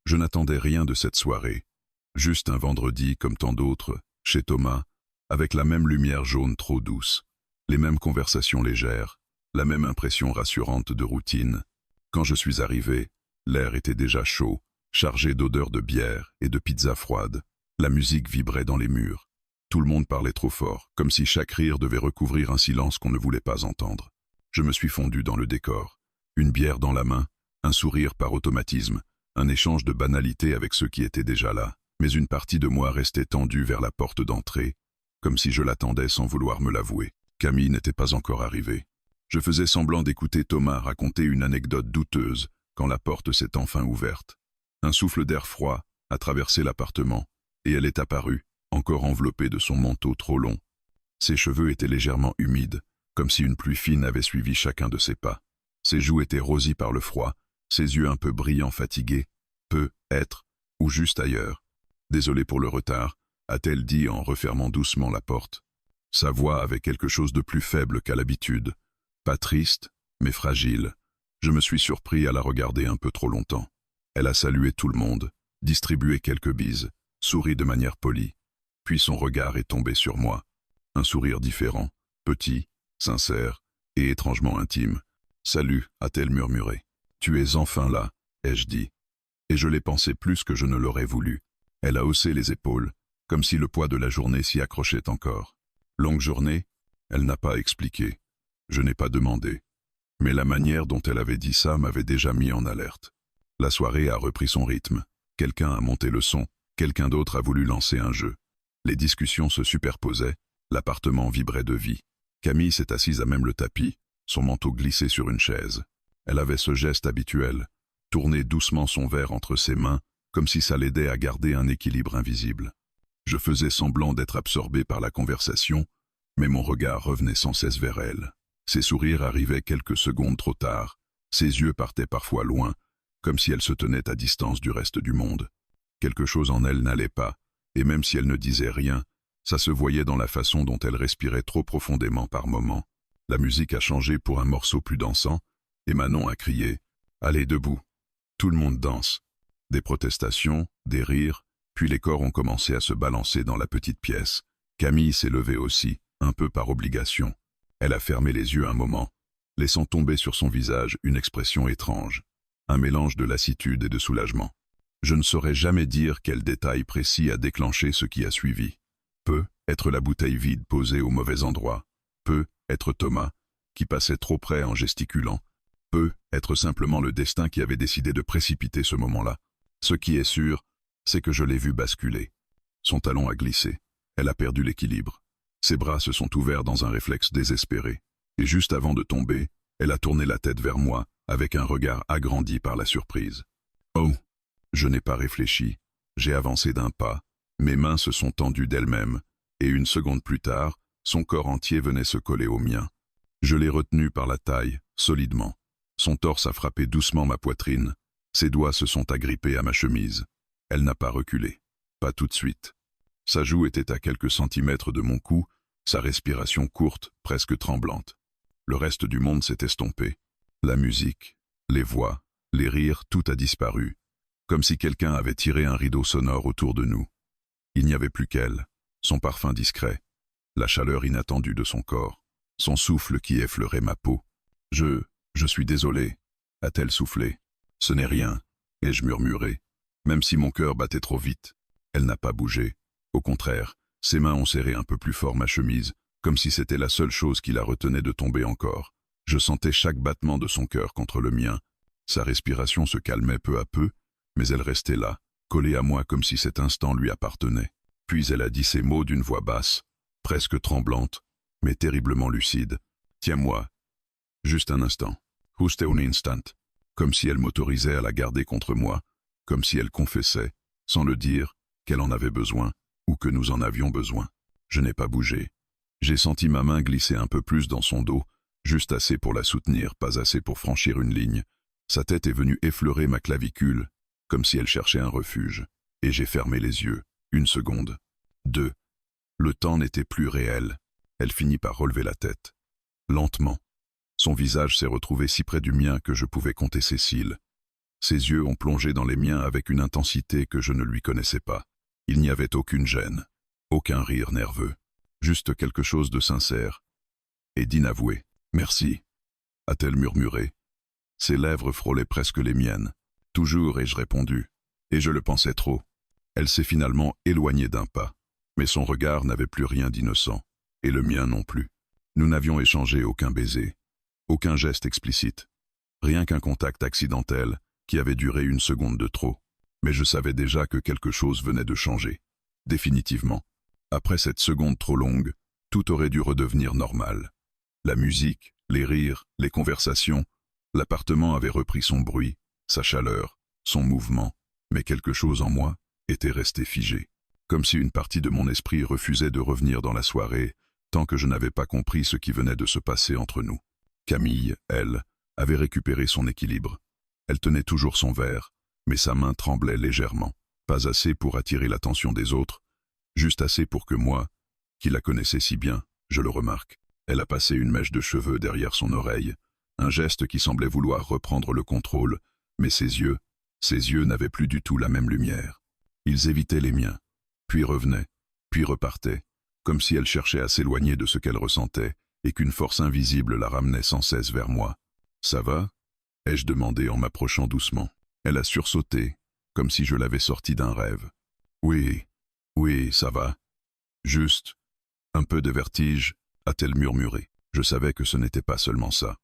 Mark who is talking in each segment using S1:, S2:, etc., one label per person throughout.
S1: Je n'attendais rien de cette soirée. Juste un vendredi comme tant d'autres, chez Thomas, avec la même lumière jaune trop douce, les mêmes conversations légères, la même impression rassurante de routine. Quand je suis arrivé, l'air était déjà chaud, chargé d'odeurs de bière et de pizza froide. La musique vibrait dans les murs. Tout le monde parlait trop fort, comme si chaque rire devait recouvrir un silence qu'on ne voulait pas entendre. Je me suis fondu dans le décor. Une bière dans la main, un sourire par automatisme, un échange de banalités avec ceux qui étaient déjà là. Mais une partie de moi restait tendue vers la porte d'entrée, comme si je l'attendais sans vouloir me l'avouer. Camille n'était pas encore arrivée. Je faisais semblant d'écouter Thomas raconter une anecdote douteuse quand la porte s'est enfin ouverte. Un souffle d'air froid a traversé l'appartement, et elle est apparue, encore enveloppée de son manteau trop long. Ses cheveux étaient légèrement humides, comme si une pluie fine avait suivi chacun de ses pas. Ses joues étaient rosies par le froid, ses yeux un peu brillants fatigués, peut-être, ou juste ailleurs. Désolé pour le retard, a-t-elle dit en refermant doucement la porte. Sa voix avait quelque chose de plus faible qu'à l'habitude. Pas triste, mais fragile. Je me suis surpris à la regarder un peu trop longtemps. Elle a salué tout le monde, distribué quelques bises, souri de manière polie. Puis son regard est tombé sur moi. Un sourire différent, petit, sincère et étrangement intime. « Salut », a-t-elle murmuré. « Tu es enfin là », ai-je dit. Et je l'ai pensé plus que je ne l'aurais voulu. Elle a haussé les épaules, comme si le poids de la journée s'y accrochait encore. Longue journée? Elle n'a pas expliqué. Je n'ai pas demandé. Mais la manière dont elle avait dit ça m'avait déjà mis en alerte. La soirée a repris son rythme. Quelqu'un a monté le son, quelqu'un d'autre a voulu lancer un jeu. Les discussions se superposaient, l'appartement vibrait de vie. Camille s'est assise à même le tapis, son manteau glissé sur une chaise. Elle avait ce geste habituel, tourner doucement son verre entre ses mains, comme si ça l'aidait à garder un équilibre invisible. Je faisais semblant d'être absorbé par la conversation, mais mon regard revenait sans cesse vers elle. Ses sourires arrivaient quelques secondes trop tard, ses yeux partaient parfois loin, comme si elle se tenait à distance du reste du monde. Quelque chose en elle n'allait pas, et même si elle ne disait rien, ça se voyait dans la façon dont elle respirait trop profondément par moments. La musique a changé pour un morceau plus dansant, et Manon a crié « Allez, debout !» Tout le monde danse. Des protestations, des rires, puis les corps ont commencé à se balancer dans la petite pièce. Camille s'est levée aussi, un peu par obligation. Elle a fermé les yeux un moment, laissant tomber sur son visage une expression étrange, un mélange de lassitude et de soulagement. Je ne saurais jamais dire quel détail précis a déclenché ce qui a suivi. Peut être la bouteille vide posée au mauvais endroit, peut être Thomas, qui passait trop près en gesticulant, peut être simplement le destin qui avait décidé de précipiter ce moment-là. Ce qui est sûr, c'est que je l'ai vue basculer. Son talon a glissé, elle a perdu l'équilibre. Ses bras se sont ouverts dans un réflexe désespéré, et juste avant de tomber, elle a tourné la tête vers moi, avec un regard agrandi par la surprise. Oh! Je n'ai pas réfléchi, j'ai avancé d'un pas, mes mains se sont tendues d'elles-mêmes, et une seconde plus tard, son corps entier venait se coller au mien. Je l'ai retenu par la taille, solidement. Son torse a frappé doucement ma poitrine, ses doigts se sont agrippés à ma chemise. Elle n'a pas reculé, pas tout de suite. Sa joue était à quelques centimètres de mon cou, sa respiration courte, presque tremblante. Le reste du monde s'est estompé. La musique, les voix, les rires, tout a disparu, comme si quelqu'un avait tiré un rideau sonore autour de nous. Il n'y avait plus qu'elle, son parfum discret, la chaleur inattendue de son corps, son souffle qui effleurait ma peau. Je suis désolé, a-t-elle soufflé. Ce n'est rien, ai-je murmuré, même si mon cœur battait trop vite. Elle n'a pas bougé. Au contraire, ses mains ont serré un peu plus fort ma chemise, comme si c'était la seule chose qui la retenait de tomber encore. Je sentais chaque battement de son cœur contre le mien. Sa respiration se calmait peu à peu, mais elle restait là, collée à moi comme si cet instant lui appartenait. Puis elle a dit ces mots d'une voix basse, presque tremblante, mais terriblement lucide. « Tiens-moi. Juste un instant. Juste un instant. » Comme si elle m'autorisait à la garder contre moi, comme si elle confessait, sans le dire, qu'elle en avait besoin, ou que nous en avions besoin. Je n'ai pas bougé. J'ai senti ma main glisser un peu plus dans son dos, juste assez pour la soutenir, pas assez pour franchir une ligne. Sa tête est venue effleurer ma clavicule, comme si elle cherchait un refuge. Et j'ai fermé les yeux. 1 seconde. 2. Le temps n'était plus réel. Elle finit par relever la tête. Lentement. Son visage s'est retrouvé si près du mien que je pouvais compter ses cils. Ses yeux ont plongé dans les miens avec une intensité que je ne lui connaissais pas. Il n'y avait aucune gêne, aucun rire nerveux, juste quelque chose de sincère et d'inavoué. « Merci », a-t-elle murmuré. Ses lèvres frôlaient presque les miennes. Toujours ai-je répondu, et je le pensais trop. Elle s'est finalement éloignée d'un pas, mais son regard n'avait plus rien d'innocent, et le mien non plus. Nous n'avions échangé aucun baiser, aucun geste explicite, rien qu'un contact accidentel qui avait duré une seconde de trop. Mais je savais déjà que quelque chose venait de changer, définitivement. Après cette seconde trop longue, tout aurait dû redevenir normal. La musique, les rires, les conversations, l'appartement avait repris son bruit, sa chaleur, son mouvement, mais quelque chose en moi était resté figé, comme si une partie de mon esprit refusait de revenir dans la soirée, tant que je n'avais pas compris ce qui venait de se passer entre nous. Camille, elle, avait récupéré son équilibre. Elle tenait toujours son verre, mais sa main tremblait légèrement, pas assez pour attirer l'attention des autres, juste assez pour que moi, qui la connaissais si bien, je le remarque. Elle a passé une mèche de cheveux derrière son oreille, un geste qui semblait vouloir reprendre le contrôle, mais ses yeux n'avaient plus du tout la même lumière. Ils évitaient les miens, puis revenaient, puis repartaient, comme si elle cherchait à s'éloigner de ce qu'elle ressentait et qu'une force invisible la ramenait sans cesse vers moi. « Ça va ?» ai-je demandé en m'approchant doucement. Elle a sursauté, comme si je l'avais sortie d'un rêve. « Oui, ça va. Juste un peu de vertige », a-t-elle murmuré. Je savais que ce n'était pas seulement ça.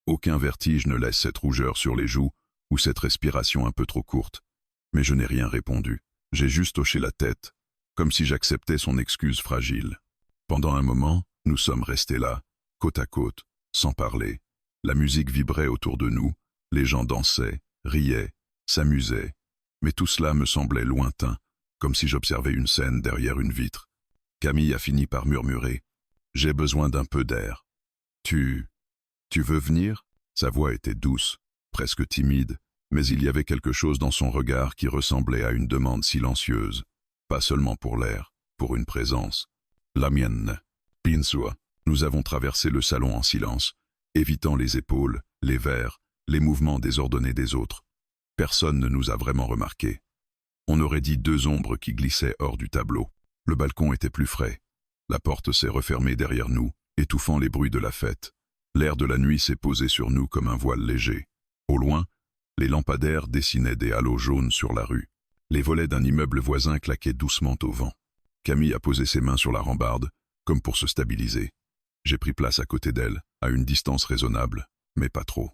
S1: Aucun vertige ne laisse cette rougeur sur les joues ou cette respiration un peu trop courte. Mais je n'ai rien répondu. J'ai juste hoché la tête, comme si j'acceptais son excuse fragile. Pendant un moment, nous sommes restés là, côte à côte, sans parler. La musique vibrait autour de nous, les gens dansaient, riaient, s'amusaient. Mais tout cela me semblait lointain, comme si j'observais une scène derrière une vitre. Camille a fini par murmurer. « J'ai besoin d'un peu d'air. Tu veux venir ?» Sa voix était douce, presque timide, mais il y avait quelque chose dans son regard qui ressemblait à une demande silencieuse, pas seulement pour l'air, pour une présence. La mienne. Bien sûr. Nous avons traversé le salon en silence, évitant les épaules, les verres, les mouvements désordonnés des autres. Personne ne nous a vraiment remarqués. On aurait dit deux ombres qui glissaient hors du tableau. Le balcon était plus frais. La porte s'est refermée derrière nous, étouffant les bruits de la fête. L'air de la nuit s'est posé sur nous comme un voile léger. Au loin, les lampadaires dessinaient des halos jaunes sur la rue. Les volets d'un immeuble voisin claquaient doucement au vent. Camille a posé ses mains sur la rambarde, comme pour se stabiliser. J'ai pris place à côté d'elle, à une distance raisonnable, mais pas trop.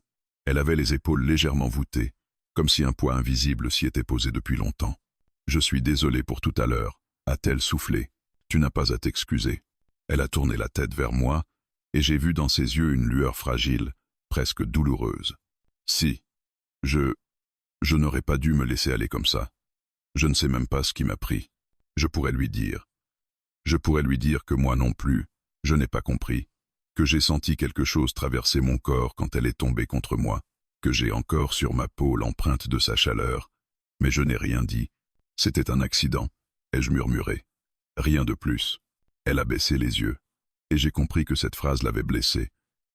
S1: Elle avait les épaules légèrement voûtées, comme si un poids invisible s'y était posé depuis longtemps. « Je suis désolé pour tout à l'heure », a-t-elle soufflé. « Tu n'as pas à t'excuser. » Elle a tourné la tête vers moi, et j'ai vu dans ses yeux une lueur fragile, presque douloureuse. « Si, je n'aurais pas dû me laisser aller comme ça. Je ne sais même pas ce qui m'a pris. Je pourrais lui dire. Je pourrais lui dire que moi non plus, je n'ai pas compris, que j'ai senti quelque chose traverser mon corps quand elle est tombée contre moi, que j'ai encore sur ma peau l'empreinte de sa chaleur, mais je n'ai rien dit. C'était un accident, ai-je murmuré. Rien de plus. Elle a baissé les yeux, et j'ai compris que cette phrase l'avait blessée,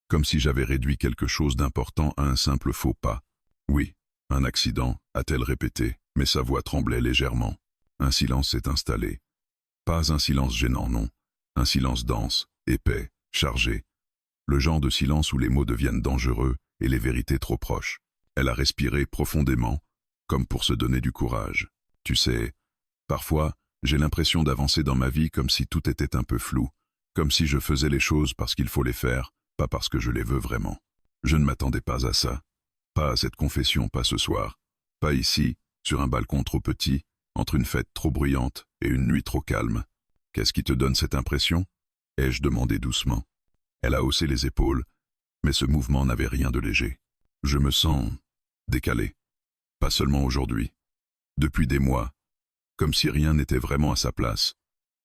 S1: comme si j'avais réduit quelque chose d'important à un simple faux pas. Oui, un accident, a-t-elle répété, mais sa voix tremblait légèrement. Un silence s'est installé. Pas un silence gênant, non. Un silence dense, épais, chargé. Le genre de silence où les mots deviennent dangereux et les vérités trop proches. Elle a respiré profondément, comme pour se donner du courage. Tu sais, parfois, j'ai l'impression d'avancer dans ma vie comme si tout était un peu flou, comme si je faisais les choses parce qu'il faut les faire, pas parce que je les veux vraiment. Je ne m'attendais pas à ça. Pas à cette confession, pas ce soir. Pas ici, sur un balcon trop petit, entre une fête trop bruyante et une nuit trop calme. Qu'est-ce qui te donne cette impression ? Ai-je demandé doucement. Elle a haussé les épaules, mais ce mouvement n'avait rien de léger. Je me sens décalé. Pas seulement aujourd'hui. Depuis des mois. Comme si rien n'était vraiment à sa place.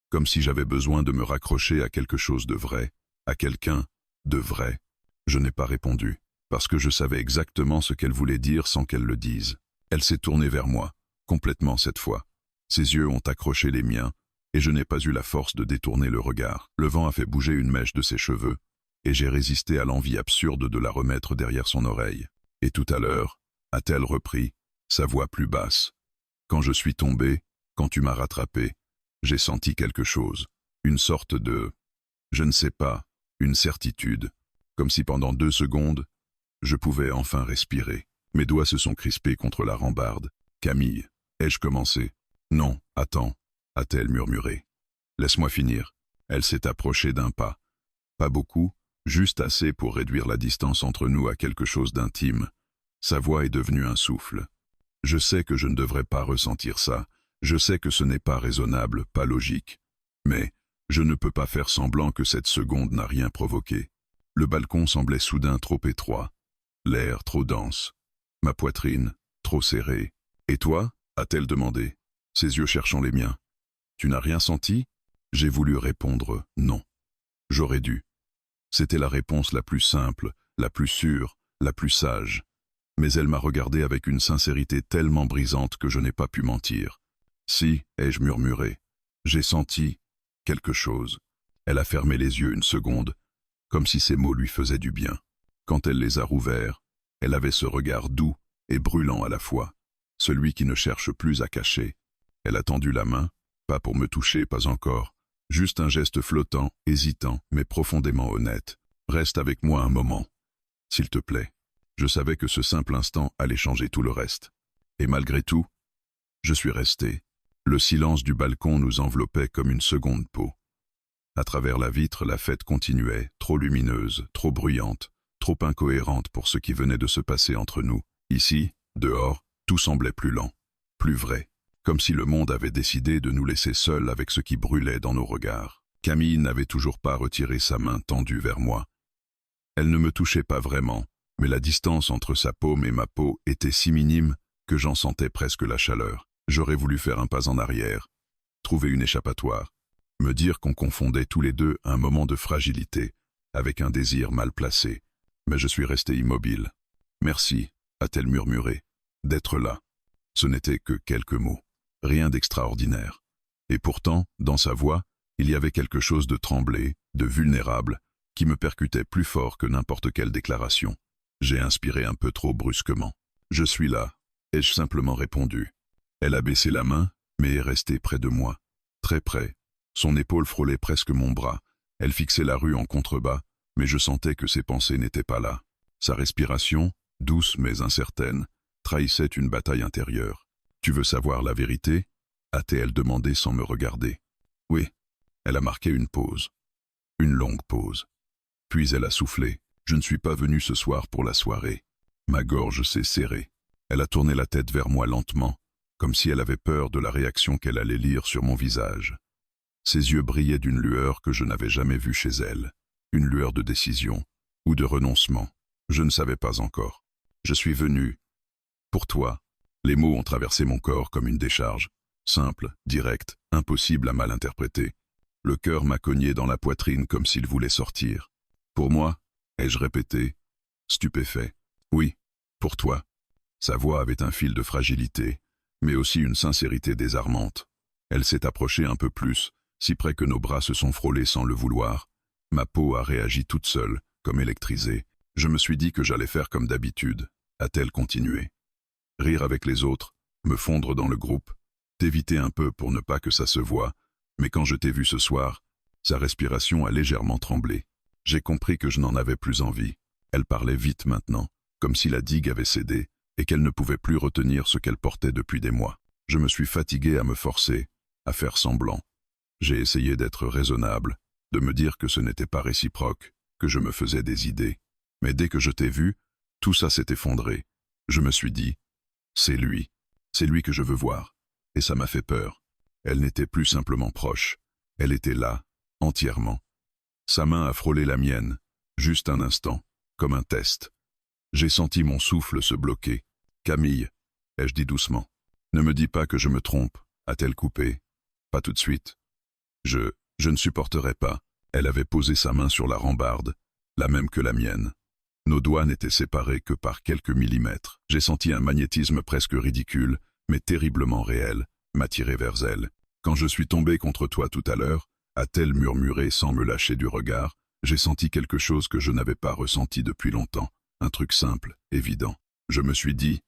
S1: Comme si j'avais besoin de me raccrocher à quelque chose de vrai, à quelqu'un de vrai. Je n'ai pas répondu, parce que je savais exactement ce qu'elle voulait dire sans qu'elle le dise. Elle s'est tournée vers moi, complètement cette fois. Ses yeux ont accroché les miens, et je n'ai pas eu la force de détourner le regard. Le vent a fait bouger une mèche de ses cheveux, et j'ai résisté à l'envie absurde de la remettre derrière son oreille. Et tout à l'heure, a-t-elle repris, sa voix plus basse. Quand je suis tombé, quand tu m'as rattrapé, j'ai senti quelque chose, une sorte de, je ne sais pas, une certitude, comme si pendant 2 secondes, je pouvais enfin respirer. Mes doigts se sont crispés contre la rambarde. Camille, ai-je commencé? Non, attends, a-t-elle murmuré. Laisse-moi finir. Elle s'est approchée d'un pas. Pas beaucoup, juste assez pour réduire la distance entre nous à quelque chose d'intime. Sa voix est devenue un souffle. Je sais que je ne devrais pas ressentir ça. Je sais que ce n'est pas raisonnable, pas logique. Mais je ne peux pas faire semblant que cette seconde n'a rien provoqué. Le balcon semblait soudain trop étroit. L'air trop dense. Ma poitrine, trop serrée. Et toi? A-t-elle demandé, ses yeux cherchant les miens. Tu n'as rien senti? J'ai voulu répondre non. J'aurais dû. C'était la réponse la plus simple, la plus sûre, la plus sage. Mais elle m'a regardé avec une sincérité tellement brisante que je n'ai pas pu mentir. Si, ai-je murmuré, j'ai senti quelque chose. Elle a fermé les yeux une seconde, comme si ces mots lui faisaient du bien. Quand elle les a rouverts, elle avait ce regard doux et brûlant à la fois, celui qui ne cherche plus à cacher. Elle a tendu la main, pas pour me toucher, pas encore, juste un geste flottant, hésitant, mais profondément honnête. Reste avec moi un moment, s'il te plaît. Je savais que ce simple instant allait changer tout le reste. Et malgré tout, je suis resté. Le silence du balcon nous enveloppait comme une seconde peau. À travers la vitre, la fête continuait, trop lumineuse, trop bruyante, trop incohérente pour ce qui venait de se passer entre nous. Ici, dehors, tout semblait plus lent, plus vrai, comme si le monde avait décidé de nous laisser seuls avec ce qui brûlait dans nos regards. Camille n'avait toujours pas retiré sa main tendue vers moi. Elle ne me touchait pas vraiment, mais la distance entre sa paume et ma peau était si minime que j'en sentais presque la chaleur. J'aurais voulu faire un pas en arrière, trouver une échappatoire, me dire qu'on confondait tous les deux un moment de fragilité avec un désir mal placé, mais je suis resté immobile. Merci, a-t-elle murmuré, d'être là. Ce n'était que quelques mots, rien d'extraordinaire. Et pourtant, dans sa voix, il y avait quelque chose de tremblé, de vulnérable, qui me percutait plus fort que n'importe quelle déclaration. J'ai inspiré un peu trop brusquement. Je suis là, ai-je simplement répondu. Elle a baissé la main, mais est restée près de moi, très près. Son épaule frôlait presque mon bras. Elle fixait la rue en contrebas, mais je sentais que ses pensées n'étaient pas là. Sa respiration, douce mais incertaine, trahissait une bataille intérieure. « Tu veux savoir la vérité » a-t-elle demandé sans me regarder. Oui, elle a marqué une pause. Une longue pause. Puis elle a soufflé. « Je ne suis pas venu ce soir pour la soirée. » Ma gorge s'est serrée. Elle a tourné la tête vers moi lentement, comme si elle avait peur de la réaction qu'elle allait lire sur mon visage. Ses yeux brillaient d'une lueur que je n'avais jamais vue chez elle, une lueur de décision ou de renoncement. Je ne savais pas encore. Je suis venu pour toi. Les mots ont traversé mon corps comme une décharge, simple, directe, impossible à mal interpréter. Le cœur m'a cogné dans la poitrine comme s'il voulait sortir. Pour moi, ai-je répété, stupéfait. Oui, pour toi. Sa voix avait un fil de fragilité, mais aussi une sincérité désarmante. Elle s'est approchée un peu plus, si près que nos bras se sont frôlés sans le vouloir. Ma peau a réagi toute seule, comme électrisée. Je me suis dit que j'allais faire comme d'habitude, a-t-elle continué. Rire avec les autres, me fondre dans le groupe, t'éviter un peu pour ne pas que ça se voie, mais quand je t'ai vu ce soir, sa respiration a légèrement tremblé. J'ai compris que je n'en avais plus envie. Elle parlait vite maintenant, comme si la digue avait cédé, et qu'elle ne pouvait plus retenir ce qu'elle portait depuis des mois. Je me suis fatigué à me forcer, à faire semblant. J'ai essayé d'être raisonnable, de me dire que ce n'était pas réciproque, que je me faisais des idées. Mais dès que je t'ai vu, tout ça s'est effondré. Je me suis dit, c'est lui que je veux voir. Et ça m'a fait peur. Elle n'était plus simplement proche, elle était là, entièrement. Sa main a frôlé la mienne, juste un instant, comme un test. J'ai senti mon souffle se bloquer. « Camille » ai-je dit doucement. « Ne me dis pas que je me trompe » a-t-elle coupé. « Pas tout de suite. Je ne supporterai pas. » Elle avait posé sa main sur la rambarde, la même que la mienne. Nos doigts n'étaient séparés que par quelques millimètres. J'ai senti un magnétisme presque ridicule, mais terriblement réel, m'attirer vers elle. « Quand je suis tombé contre toi tout à l'heure, » a-t-elle murmuré sans me lâcher du regard, j'ai senti quelque chose que je n'avais pas ressenti depuis longtemps. Un truc simple, évident. Je me suis dit,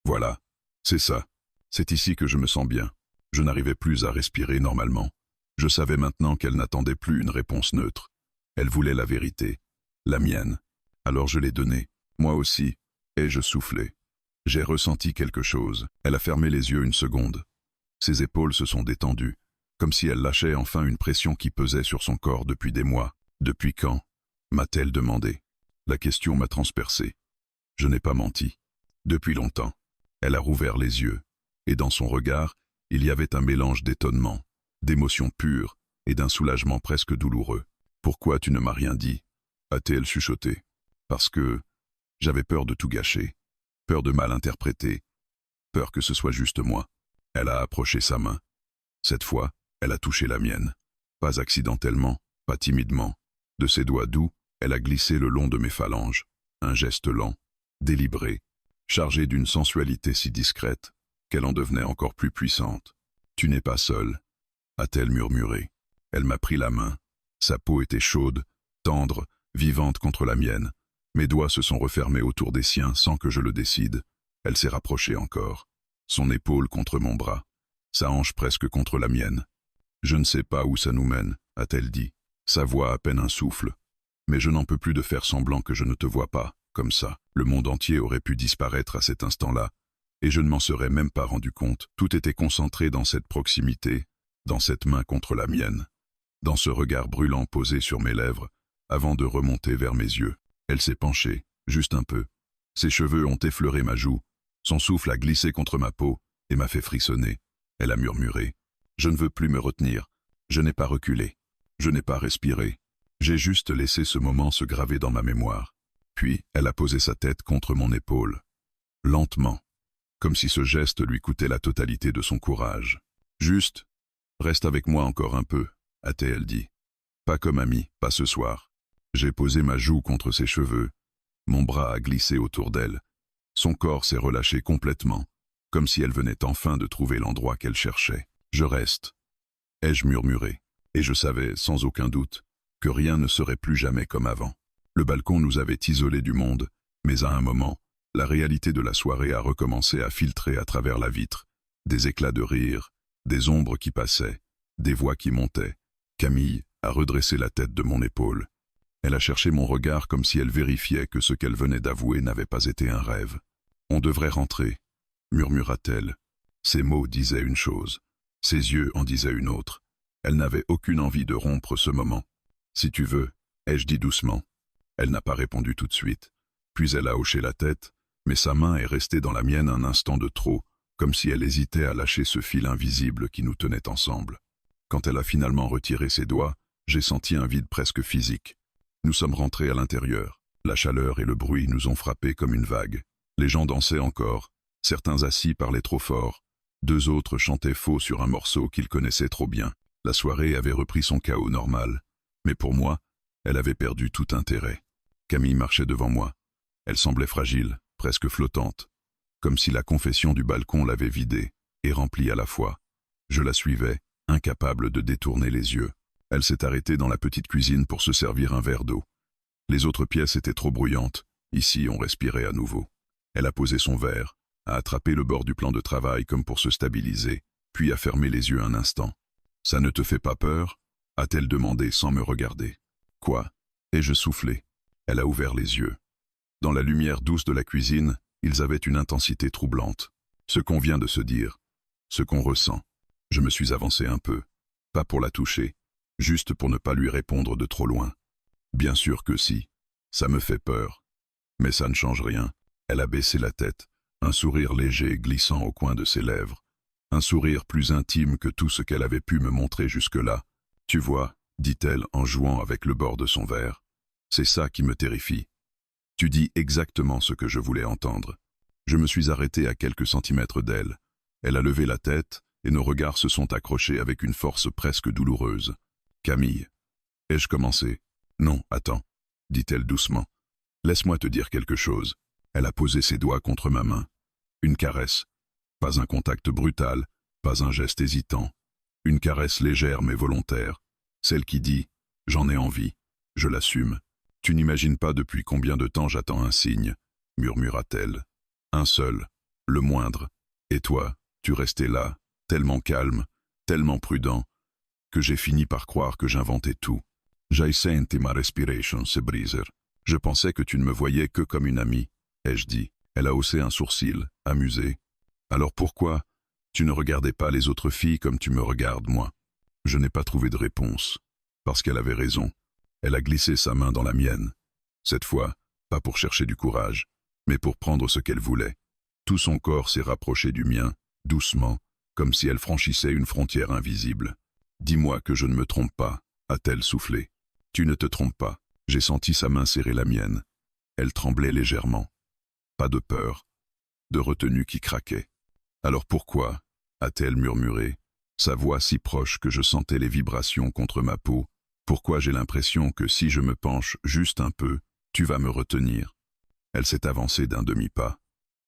S1: voilà, C'est ça. C'est ici que je me sens bien. Je n'arrivais plus à respirer normalement. Je savais maintenant qu'elle n'attendait plus une réponse neutre. Elle voulait la vérité, la mienne. Alors je l'ai donnée, moi aussi, et je soufflais. J'ai ressenti quelque chose. Elle a fermé les yeux une seconde. Ses épaules se sont détendues, comme si elle lâchait enfin une pression qui pesait sur son corps depuis des mois. Depuis quand m'a-t-elle demandé. La question m'a transpercé. Je n'ai pas menti. Depuis longtemps. Elle a rouvert les yeux, et dans son regard, il y avait un mélange d'étonnement, d'émotion pure et d'un soulagement presque douloureux. « Pourquoi tu ne m'as rien dit ?» a-t-elle chuchoté. « Parce que j'avais peur de tout gâcher, peur de mal interpréter, peur que ce soit juste moi. » Elle a approché sa main. Cette fois, elle a touché la mienne. Pas accidentellement, pas timidement. De ses doigts doux, elle a glissé le long de mes phalanges. Un geste lent, délibéré, chargé d'une sensualité si discrète qu'elle en devenait encore plus puissante. « Tu n'es pas seule » a-t-elle murmuré. Elle m'a pris la main. Sa peau était chaude, tendre, vivante contre la mienne. Mes doigts se sont refermés autour des siens sans que je le décide. Elle s'est rapprochée encore. Son épaule contre mon bras, sa hanche presque contre la mienne. « Je ne sais pas où ça nous mène » a-t-elle dit, sa voix à peine un souffle. Mais je n'en peux plus de faire semblant que je ne te vois pas, comme ça. Le monde entier aurait pu disparaître à cet instant-là, et je ne m'en serais même pas rendu compte. Tout était concentré dans cette proximité, dans cette main contre la mienne, dans ce regard brûlant posé sur mes lèvres, avant de remonter vers mes yeux. Elle s'est penchée, juste un peu. Ses cheveux ont effleuré ma joue, son souffle a glissé contre ma peau et m'a fait frissonner. Elle a murmuré. Je ne veux plus me retenir. Je n'ai pas reculé. Je n'ai pas respiré. J'ai juste laissé ce moment se graver dans ma mémoire. Puis, elle a posé sa tête contre mon épaule. Lentement, comme si ce geste lui coûtait la totalité de son courage. Juste, reste avec moi encore un peu, a-t-elle dit. Pas comme amie, pas ce soir. J'ai posé ma joue contre ses cheveux. Mon bras a glissé autour d'elle. Son corps s'est relâché complètement, comme si elle venait enfin de trouver l'endroit qu'elle cherchait. Je reste, ai-je murmuré, et je savais, sans aucun doute, que rien ne serait plus jamais comme avant. Le balcon nous avait isolés du monde, mais à un moment, la réalité de la soirée a recommencé à filtrer à travers la vitre. Des éclats de rire, des ombres qui passaient, des voix qui montaient. Camille a redressé la tête de mon épaule. Elle a cherché mon regard comme si elle vérifiait que ce qu'elle venait d'avouer n'avait pas été un rêve. « On devrait rentrer », murmura-t-elle. Ses mots disaient une chose, ses yeux en disaient une autre. Elle n'avait aucune envie de rompre ce moment. « Si tu veux », ai-je dit doucement. Elle n'a pas répondu tout de suite. Puis elle a hoché la tête, mais sa main est restée dans la mienne un instant de trop, comme si elle hésitait à lâcher ce fil invisible qui nous tenait ensemble. Quand elle a finalement retiré ses doigts, j'ai senti un vide presque physique. Nous sommes rentrés à l'intérieur. La chaleur et le bruit nous ont frappés comme une vague. Les gens dansaient encore. Certains assis parlaient trop fort. Deux autres chantaient faux sur un morceau qu'ils connaissaient trop bien. La soirée avait repris son chaos normal. Mais pour moi, elle avait perdu tout intérêt. Camille marchait devant moi. Elle semblait fragile, presque flottante, comme si la confession du balcon l'avait vidée et remplie à la fois. Je la suivais, incapable de détourner les yeux. Elle s'est arrêtée dans la petite cuisine pour se servir un verre d'eau. Les autres pièces étaient trop bruyantes. Ici, on respirait à nouveau. Elle a posé son verre, a attrapé le bord du plan de travail comme pour se stabiliser, puis a fermé les yeux un instant. « Ça ne te fait pas peur ?» a-t-elle demandé sans me regarder. « Quoi ?» ai-je soufflé. Elle a ouvert les yeux. Dans la lumière douce de la cuisine, ils avaient une intensité troublante. Ce qu'on vient de se dire, ce qu'on ressent. Je me suis avancé un peu, pas pour la toucher, juste pour ne pas lui répondre de trop loin. Bien sûr que si, ça me fait peur. Mais ça ne change rien. Elle a baissé la tête, un sourire léger glissant au coin de ses lèvres. Un sourire plus intime que tout ce qu'elle avait pu me montrer jusque-là. « Tu vois », dit-elle en jouant avec le bord de son verre, « c'est ça qui me terrifie. Tu dis exactement ce que je voulais entendre. » Je me suis arrêté à quelques centimètres d'elle. Elle a levé la tête et nos regards se sont accrochés avec une force presque douloureuse. « Camille, ai-je commencé ?»« Non, attends, » dit-elle doucement. « Laisse-moi te dire quelque chose. » Elle a posé ses doigts contre ma main. Une caresse. Pas un contact brutal, pas un geste hésitant. Une caresse légère mais volontaire. Celle qui dit « J'en ai envie, je l'assume. » « Tu n'imagines pas depuis combien de temps j'attends un signe, » murmura-t-elle. « Un seul, le moindre. Et toi, tu restais là, tellement calme, tellement prudent, que j'ai fini par croire que j'inventais tout. J'ai senti ma respiration se briser. Je pensais que tu ne me voyais que comme une amie, ai-je dit. Elle a haussé un sourcil, amusée. Alors pourquoi tu ne regardais pas les autres filles comme tu me regardes, moi? Je n'ai pas trouvé de réponse. Parce qu'elle avait raison. Elle a glissé sa main dans la mienne. Cette fois, pas pour chercher du courage, mais pour prendre ce qu'elle voulait. Tout son corps s'est rapproché du mien, doucement, comme si elle franchissait une frontière invisible. Dis-moi que je ne me trompe pas, a-t-elle soufflé. Tu ne te trompes pas. J'ai senti sa main serrer la mienne. Elle tremblait légèrement. Pas de peur, de retenue qui craquait. Alors pourquoi, a-t-elle murmuré, sa voix si proche que je sentais les vibrations contre ma peau, pourquoi j'ai l'impression que si je me penche juste un peu, tu vas me retenir? Elle s'est avancée d'un demi-pas.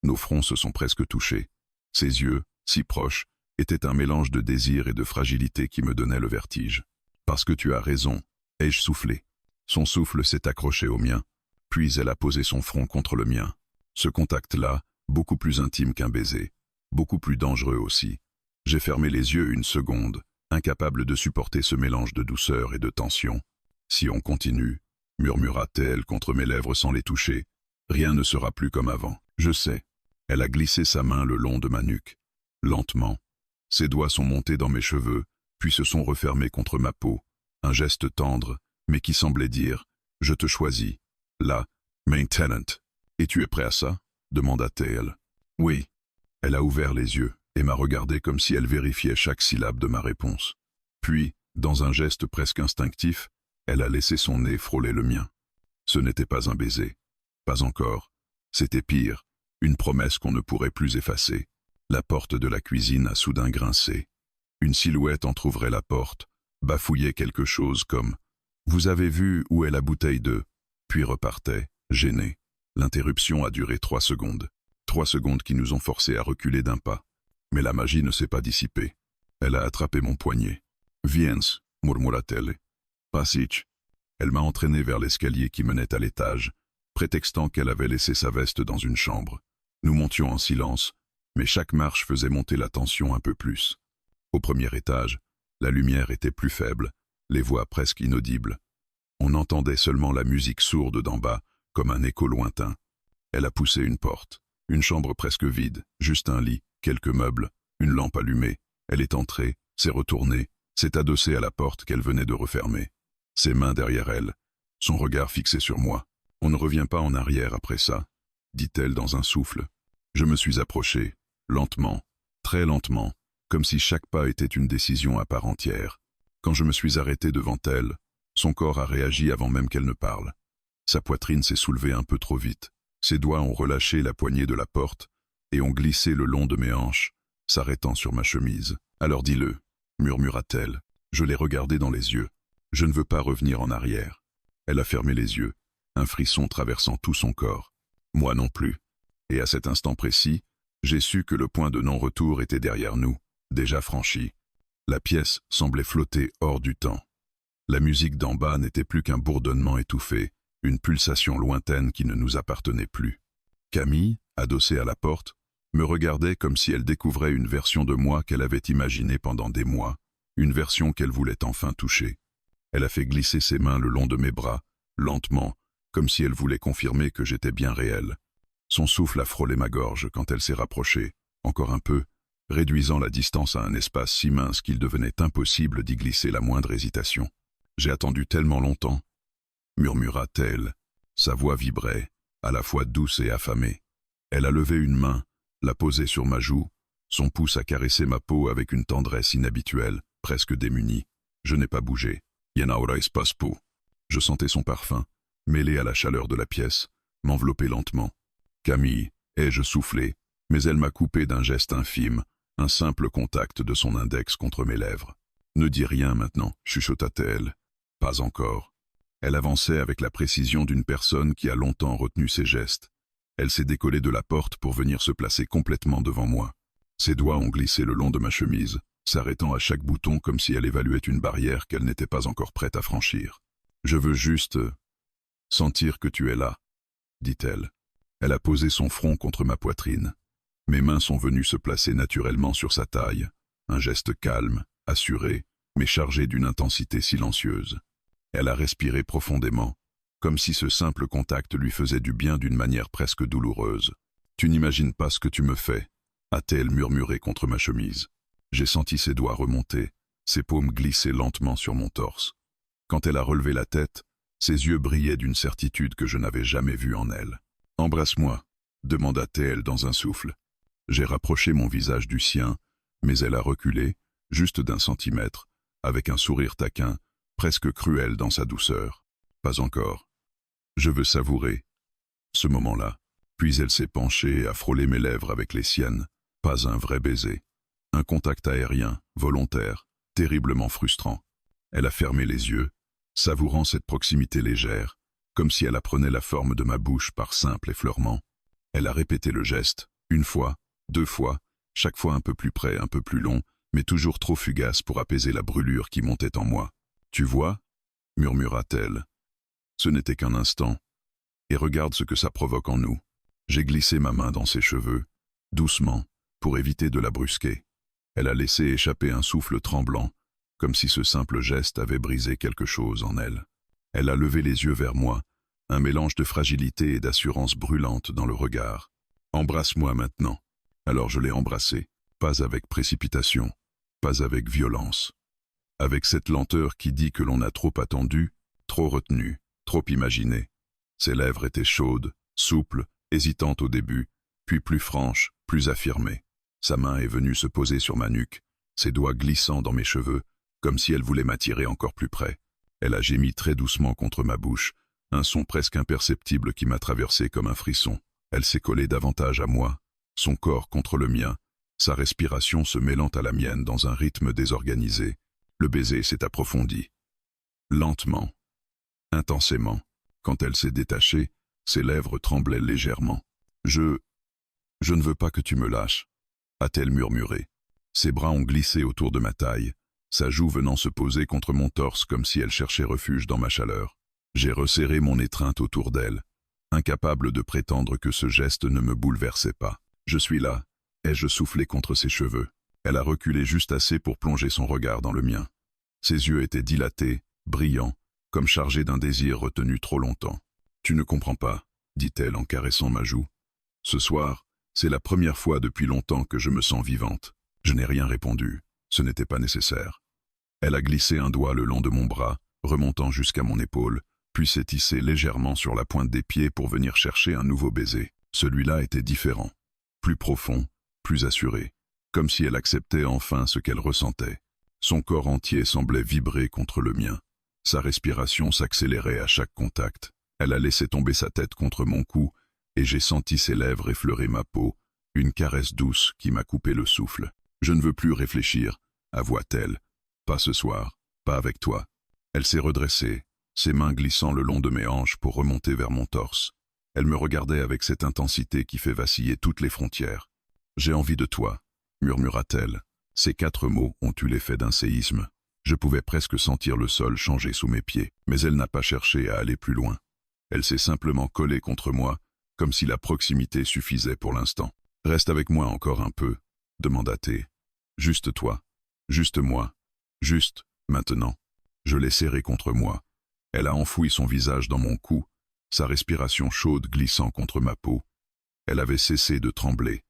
S1: Nos fronts se sont presque touchés. Ses yeux, si proches, étaient un mélange de désir et de fragilité qui me donnait le vertige. Parce que tu as raison, ai-je soufflé. Son souffle s'est accroché au mien, puis elle a posé son front contre le mien. Ce contact-là, beaucoup plus intime qu'un baiser, beaucoup plus dangereux aussi. J'ai fermé les yeux une seconde, incapable de supporter ce mélange de douceur et de tension. Si on continue, murmura-t-elle contre mes lèvres sans les toucher, rien ne sera plus comme avant. Je sais. Elle a glissé sa main le long de ma nuque. Lentement. Ses doigts sont montés dans mes cheveux, puis se sont refermés contre ma peau. Un geste tendre, mais qui semblait dire « Je te choisis ». Là, « Maintenant ». « Et tu es prêt à ça ?» demanda-t-elle. « Oui. » Elle a ouvert les yeux et m'a regardé comme si elle vérifiait chaque syllabe de ma réponse. Puis, dans un geste presque instinctif, elle a laissé son nez frôler le mien. Ce n'était pas un baiser. Pas encore. C'était pire, une promesse qu'on ne pourrait plus effacer. La porte de la cuisine a soudain grincé. Une silhouette entr'ouvrait la porte, bafouillait quelque chose comme « Vous avez vu où est la bouteille de… » puis repartait, gênée. L'interruption a duré 3 secondes. 3 secondes qui nous ont forcés à reculer d'un pas. Mais la magie ne s'est pas dissipée. Elle a attrapé mon poignet. « Viens » murmura-t-elle. « Passage ». Elle m'a entraîné vers l'escalier qui menait à l'étage, prétextant qu'elle avait laissé sa veste dans une chambre. Nous montions en silence, mais chaque marche faisait monter la tension un peu plus. Au premier étage, la lumière était plus faible, les voix presque inaudibles. On entendait seulement la musique sourde d'en bas, comme un écho lointain. Elle a poussé une porte. Une chambre presque vide, juste un lit, quelques meubles, une lampe allumée. Elle est entrée, s'est retournée, s'est adossée à la porte qu'elle venait de refermer. Ses mains derrière elle, son regard fixé sur moi. « On ne revient pas en arrière après ça », dit-elle dans un souffle. Je me suis approché, lentement, très lentement, comme si chaque pas était une décision à part entière. Quand je me suis arrêté devant elle, son corps a réagi avant même qu'elle ne parle. Sa poitrine s'est soulevée un peu trop vite. Ses doigts ont relâché la poignée de la porte et ont glissé le long de mes hanches, s'arrêtant sur ma chemise. « Alors dis-le », murmura-t-elle. Je l'ai regardée dans les yeux. Je ne veux pas revenir en arrière. Elle a fermé les yeux, un frisson traversant tout son corps. Moi non plus. Et à cet instant précis, j'ai su que le point de non-retour était derrière nous, déjà franchi. La pièce semblait flotter hors du temps. La musique d'en bas n'était plus qu'un bourdonnement étouffé, une pulsation lointaine qui ne nous appartenait plus. Camille, adossée à la porte, me regardait comme si elle découvrait une version de moi qu'elle avait imaginée pendant des mois, une version qu'elle voulait enfin toucher. Elle a fait glisser ses mains le long de mes bras, lentement, comme si elle voulait confirmer que j'étais bien réel. Son souffle a frôlé ma gorge quand elle s'est rapprochée, encore un peu, réduisant la distance à un espace si mince qu'il devenait impossible d'y glisser la moindre hésitation. « J'ai attendu tellement longtemps », murmura-t-elle. Sa voix vibrait, à la fois douce et affamée. Elle a levé une main, l'a posée sur ma joue, son pouce a caressé ma peau avec une tendresse inhabituelle, presque démunie. Je n'ai pas bougé. Yenaura espace peau. Je sentais son parfum, mêlé à la chaleur de la pièce, m'envelopper lentement. Camille, ai-je soufflé, mais elle m'a coupé d'un geste infime, un simple contact de son index contre mes lèvres. Ne dis rien maintenant, chuchota-t-elle. Pas encore. Elle avançait avec la précision d'une personne qui a longtemps retenu ses gestes. Elle s'est décollée de la porte pour venir se placer complètement devant moi. Ses doigts ont glissé le long de ma chemise, s'arrêtant à chaque bouton comme si elle évaluait une barrière qu'elle n'était pas encore prête à franchir. « Je veux juste sentir que tu es là », dit-elle. Elle a posé son front contre ma poitrine. Mes mains sont venues se placer naturellement sur sa taille, un geste calme, assuré, mais chargé d'une intensité silencieuse. Elle a respiré profondément, comme si ce simple contact lui faisait du bien d'une manière presque douloureuse. « Tu n'imagines pas ce que tu me fais » a-t-elle murmuré contre ma chemise. J'ai senti ses doigts remonter, ses paumes glisser lentement sur mon torse. Quand elle a relevé la tête, ses yeux brillaient d'une certitude que je n'avais jamais vue en elle. « Embrasse-moi » demanda-t-elle dans un souffle. J'ai rapproché mon visage du sien, mais elle a reculé, juste d'1 centimètre, avec un sourire taquin, presque cruel dans sa douceur. Pas encore. Je veux savourer ce moment-là. Puis elle s'est penchée et a frôlé mes lèvres avec les siennes. Pas un vrai baiser. Un contact aérien, volontaire, terriblement frustrant. Elle a fermé les yeux, savourant cette proximité légère, comme si elle apprenait la forme de ma bouche par simple effleurement. Elle a répété le geste, 1 fois, 2 fois, chaque fois un peu plus près, un peu plus long, mais toujours trop fugace pour apaiser la brûlure qui montait en moi. « Tu vois » murmura-t-elle. Ce n'était qu'un instant. Et regarde ce que ça provoque en nous. J'ai glissé ma main dans ses cheveux, doucement, pour éviter de la brusquer. Elle a laissé échapper un souffle tremblant, comme si ce simple geste avait brisé quelque chose en elle. Elle a levé les yeux vers moi, un mélange de fragilité et d'assurance brûlante dans le regard. « Embrasse-moi maintenant. » Alors je l'ai embrassée, pas avec précipitation, pas avec violence. Avec cette lenteur qui dit que l'on a trop attendu, trop retenu, trop imaginé. Ses lèvres étaient chaudes, souples, hésitantes au début, puis plus franches, plus affirmées. Sa main est venue se poser sur ma nuque, ses doigts glissant dans mes cheveux, comme si elle voulait m'attirer encore plus près. Elle a gémi très doucement contre ma bouche, un son presque imperceptible qui m'a traversé comme un frisson. Elle s'est collée davantage à moi, son corps contre le mien, sa respiration se mêlant à la mienne dans un rythme désorganisé. Le baiser s'est approfondi. Lentement, intensément. Quand elle s'est détachée, ses lèvres tremblaient légèrement. « Je ne veux pas que tu me lâches » a-t-elle murmuré. Ses bras ont glissé autour de ma taille, sa joue venant se poser contre mon torse comme si elle cherchait refuge dans ma chaleur. J'ai resserré mon étreinte autour d'elle, incapable de prétendre que ce geste ne me bouleversait pas. « Je suis là » ai-je soufflé contre ses cheveux. Elle a reculé juste assez pour plonger son regard dans le mien. Ses yeux étaient dilatés, brillants, comme chargés d'un désir retenu trop longtemps. « Tu ne comprends pas » dit-elle en caressant ma joue. « Ce soir, c'est la première fois depuis longtemps que je me sens vivante. » Je n'ai rien répondu, ce n'était pas nécessaire. Elle a glissé un doigt le long de mon bras, remontant jusqu'à mon épaule, puis s'est hissée légèrement sur la pointe des pieds pour venir chercher un nouveau baiser. Celui-là était différent, plus profond, plus assuré, comme si elle acceptait enfin ce qu'elle ressentait. Son corps entier semblait vibrer contre le mien. Sa respiration s'accélérait à chaque contact. Elle a laissé tomber sa tête contre mon cou, et j'ai senti ses lèvres effleurer ma peau, une caresse douce qui m'a coupé le souffle. « Je ne veux plus réfléchir » avoua-t-elle. « Pas ce soir, pas avec toi. » Elle s'est redressée, ses mains glissant le long de mes hanches pour remonter vers mon torse. Elle me regardait avec cette intensité qui fait vaciller toutes les frontières. « J'ai envie de toi » murmura-t-elle. Ces 4 mots ont eu l'effet d'un séisme. Je pouvais presque sentir le sol changer sous mes pieds, mais elle n'a pas cherché à aller plus loin. Elle s'est simplement collée contre moi, comme si la proximité suffisait pour l'instant. « Reste avec moi encore un peu » demanda-t-elle. « Juste toi, juste moi, juste maintenant. » Je l'ai serrée contre moi. Elle a enfoui son visage dans mon cou, sa respiration chaude glissant contre ma peau. Elle avait cessé de trembler.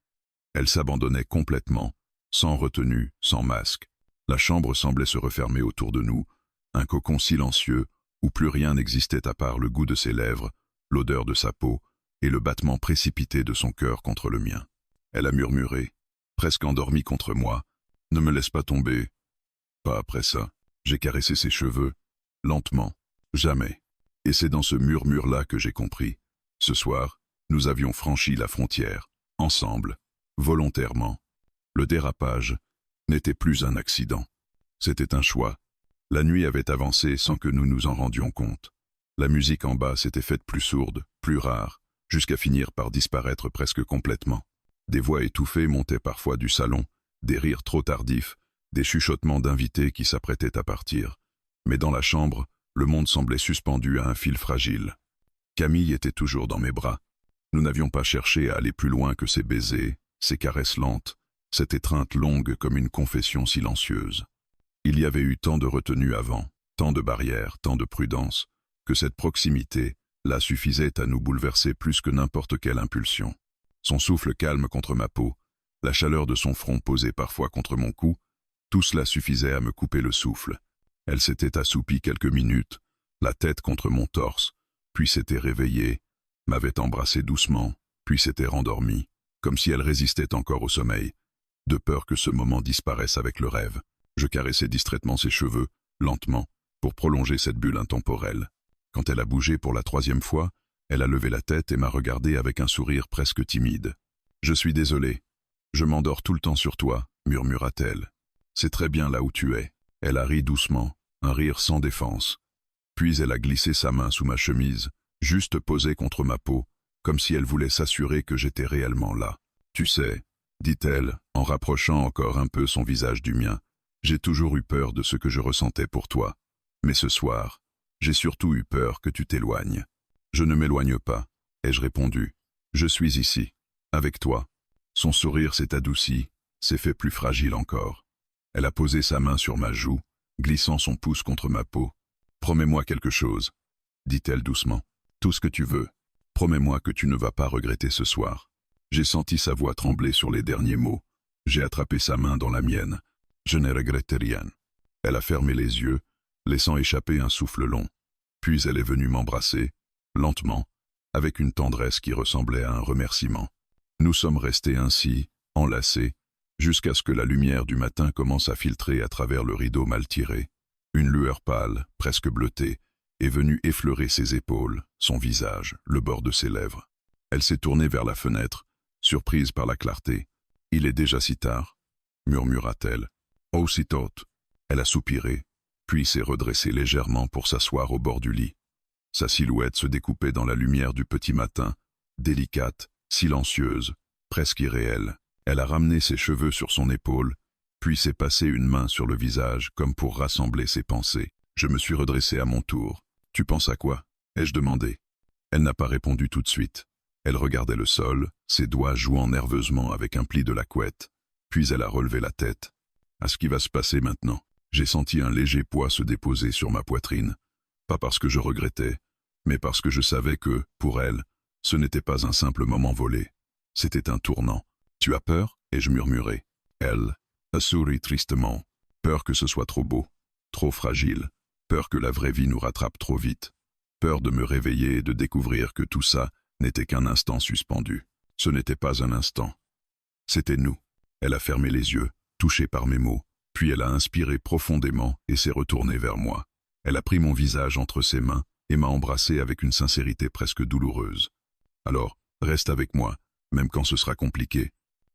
S1: Elle s'abandonnait complètement, sans retenue, sans masque. La chambre semblait se refermer autour de nous, un cocon silencieux où plus rien n'existait à part le goût de ses lèvres, l'odeur de sa peau et le battement précipité de son cœur contre le mien. Elle a murmuré, presque endormie contre moi, « Ne me laisse pas tomber. » Pas après ça. J'ai caressé ses cheveux, lentement, jamais. Et c'est dans ce murmure-là que j'ai compris. Ce soir, nous avions franchi la frontière, ensemble, volontairement. Le dérapage n'était plus un accident. C'était un choix. La nuit avait avancé sans que nous nous en rendions compte. La musique en bas s'était faite plus sourde, plus rare, jusqu'à finir par disparaître presque complètement. Des voix étouffées montaient parfois du salon, des rires trop tardifs, des chuchotements d'invités qui s'apprêtaient à partir. Mais dans la chambre, le monde semblait suspendu à un fil fragile. Camille était toujours dans mes bras. Nous n'avions pas cherché à aller plus loin que ces baisers, ses caresses lentes, cette étreinte longue comme une confession silencieuse. Il y avait eu tant de retenue avant, tant de barrières, tant de prudence, que cette proximité, là, suffisait à nous bouleverser plus que n'importe quelle impulsion. Son souffle calme contre ma peau, la chaleur de son front posé parfois contre mon cou, tout cela suffisait à me couper le souffle. Elle s'était assoupie quelques minutes, la tête contre mon torse, puis s'était réveillée, m'avait embrassé doucement, puis s'était rendormie, comme si elle résistait encore au sommeil, de peur que ce moment disparaisse avec le rêve. Je caressais distraitement ses cheveux, lentement, pour prolonger cette bulle intemporelle. Quand elle a bougé pour la 3e fois, elle a levé la tête et m'a regardé avec un sourire presque timide. « Je suis désolé. Je m'endors tout le temps sur toi, » murmura-t-elle. « C'est très bien là où tu es. » Elle a ri doucement, un rire sans défense. Puis elle a glissé sa main sous ma chemise, juste posée contre ma peau, comme si elle voulait s'assurer que j'étais réellement là. « Tu sais, » dit-elle, en rapprochant encore un peu son visage du mien, « j'ai toujours eu peur de ce que je ressentais pour toi. Mais ce soir, j'ai surtout eu peur que tu t'éloignes. » « Je ne m'éloigne pas, » ai-je répondu. « Je suis ici, avec toi. » Son sourire s'est adouci, s'est fait plus fragile encore. Elle a posé sa main sur ma joue, glissant son pouce contre ma peau. « Promets-moi quelque chose, » dit-elle doucement. « Tout ce que tu veux. Promets-moi que tu ne vas pas regretter ce soir. » J'ai senti sa voix trembler sur les derniers mots. J'ai attrapé sa main dans la mienne. Je ne regrette rien. Elle a fermé les yeux, laissant échapper un souffle long. Puis elle est venue m'embrasser, lentement, avec une tendresse qui ressemblait à un remerciement. Nous sommes restés ainsi, enlacés, jusqu'à ce que la lumière du matin commence à filtrer à travers le rideau mal tiré. Une lueur pâle, presque bleutée, est venue effleurer ses épaules, son visage, le bord de ses lèvres. Elle s'est tournée vers la fenêtre, surprise par la clarté. « Il est déjà si tard » murmura-t-elle. « Aussitôt » Elle a soupiré, puis s'est redressée légèrement pour s'asseoir au bord du lit. Sa silhouette se découpait dans la lumière du petit matin, délicate, silencieuse, presque irréelle. Elle a ramené ses cheveux sur son épaule, puis s'est passé une main sur le visage comme pour rassembler ses pensées. Je me suis redressé à mon tour. « Tu penses à quoi » ai-je demandé. Elle n'a pas répondu tout de suite. Elle regardait le sol, ses doigts jouant nerveusement avec un pli de la couette. Puis elle a relevé la tête. « À ce qui va se passer maintenant. » J'ai senti un léger poids se déposer sur ma poitrine. Pas parce que je regrettais, mais parce que je savais que, pour elle, ce n'était pas un simple moment volé. C'était un tournant. « Tu as peur » ai-je murmuré. Elle a souri tristement. Peur que ce soit trop beau, trop fragile. Peur que la vraie vie nous rattrape trop vite. Peur de me réveiller et de découvrir que tout ça n'était qu'un instant suspendu. Ce n'était pas un instant. C'était nous. Elle a fermé les yeux, touchée par mes mots. Puis elle a inspiré profondément et s'est retournée vers moi. Elle a pris mon visage entre ses mains et m'a embrassé avec une sincérité presque douloureuse. « Alors, reste avec moi, même quand ce sera compliqué.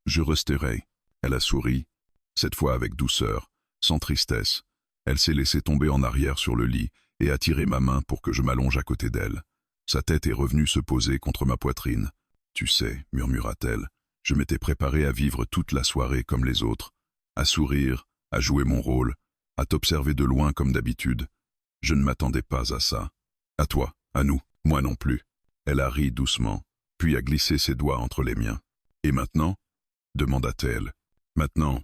S1: Je resterai. » Elle a souri, cette fois avec douceur, sans tristesse. Elle s'est laissée tomber en arrière sur le lit et a tiré ma main pour que je m'allonge à côté d'elle. Sa tête est revenue se poser contre ma poitrine. « Tu sais, » murmura-t-elle, « je m'étais préparé à vivre toute la soirée comme les autres, à sourire, à jouer mon rôle, à t'observer de loin comme d'habitude. Je ne m'attendais pas à ça. À toi, à nous, moi non plus. » Elle a ri doucement, puis a glissé ses doigts entre les miens. « Et maintenant » demanda-t-elle. « Maintenant,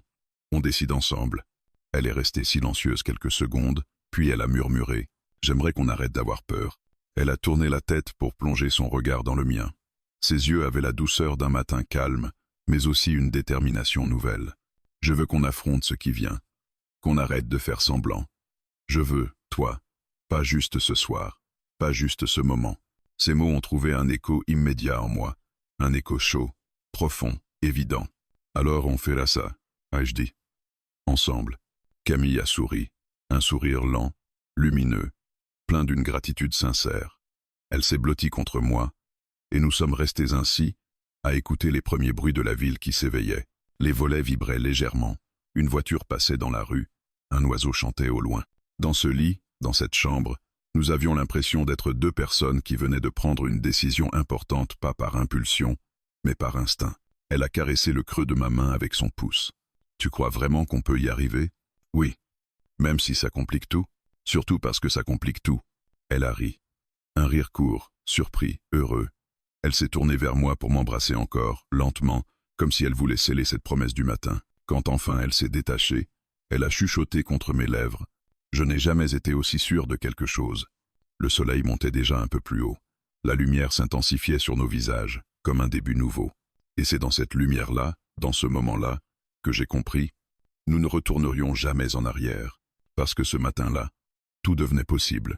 S1: on décide ensemble. » Elle est restée silencieuse quelques secondes, puis elle a murmuré. « J'aimerais qu'on arrête d'avoir peur. » Elle a tourné la tête pour plonger son regard dans le mien. Ses yeux avaient la douceur d'un matin calme, mais aussi une détermination nouvelle. « Je veux qu'on affronte ce qui vient, qu'on arrête de faire semblant. Je veux, toi, pas juste ce soir, pas juste ce moment. » Ces mots ont trouvé un écho immédiat en moi, un écho chaud, profond, évident. « Alors on fera ça, » ai-je dit. « Ensemble. » Camille a souri, un sourire lent, lumineux, plein d'une gratitude sincère. Elle s'est blottie contre moi, et nous sommes restés ainsi, à écouter les premiers bruits de la ville qui s'éveillait. Les volets vibraient légèrement, une voiture passait dans la rue, un oiseau chantait au loin. Dans ce lit, dans cette chambre, nous avions l'impression d'être deux personnes qui venaient de prendre une décision importante, pas par impulsion, mais par instinct. Elle a caressé le creux de ma main avec son pouce. « Tu crois vraiment qu'on peut y arriver ?»« Oui. Même si ça complique tout. Surtout parce que ça complique tout. » Elle a ri. Un rire court, surpris, heureux. Elle s'est tournée vers moi pour m'embrasser encore, lentement, comme si elle voulait sceller cette promesse du matin. Quand enfin elle s'est détachée, elle a chuchoté contre mes lèvres. Je n'ai jamais été aussi sûr de quelque chose. Le soleil montait déjà un peu plus haut. La lumière s'intensifiait sur nos visages, comme un début nouveau. Et c'est dans cette lumière-là, dans ce moment-là, que j'ai compris, nous ne retournerions jamais en arrière, parce que ce matin-là, tout devenait possible.